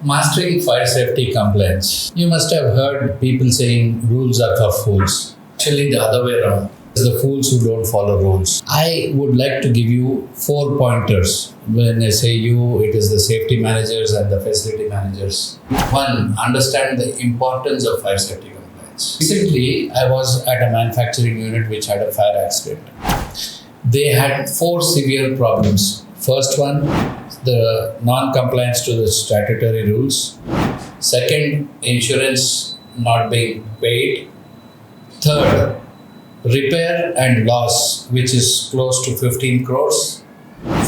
Mastering fire safety compliance. You must have heard people saying rules are for fools. Actually, the other way around. It's the fools who don't follow rules. I would like to give you 4 pointers. When I say you, it is the safety managers and the facility managers. 1. Understand the importance of fire safety compliance. Recently, I was at a manufacturing unit which had a fire accident. They had 4 severe problems. First one, the non-compliance to the statutory rules. Second, insurance not being paid. Third, repair and loss, which is close to 15 crores.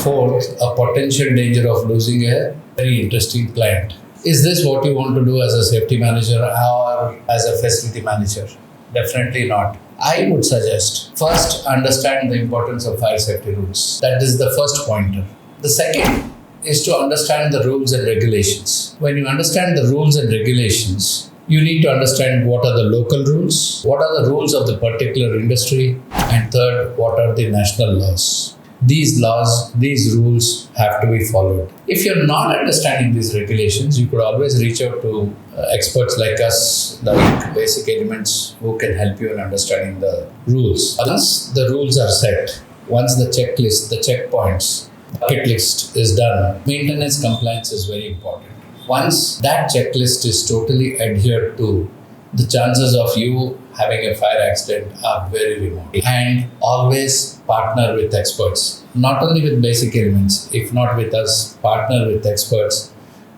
Fourth, a potential danger of losing a very interesting client. Is this what you want to do as a safety manager or as a facility manager? Definitely not. I would suggest first understand the importance of fire safety rules. That is the first pointer. The second is to understand the rules and regulations. When you understand the rules and regulations, you need to understand what are the local rules, what are the rules of the particular industry, and third, what are the national laws. These laws, these rules have to be followed. If you're not understanding these regulations, you could always reach out to experts like us, like Basic Elements, who can help you in understanding the rules. Once the rules are set, once the checklist, the checkpoints, bucket list is done, maintenance compliance is very important. Once that checklist is totally adhered to, the chances of you having a fire accident are very remote. And always partner with experts. Not only with Basic Elements, if not with us, partner with experts.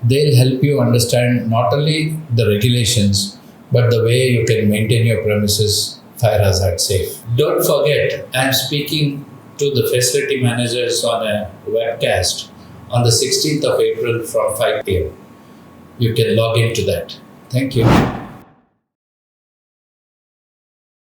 They'll help you understand not only the regulations, but the way you can maintain your premises fire hazard safe. Don't forget, I'm speaking to the facility managers on a webcast on the 16th of April from 5 p.m. You can log into that. Thank you.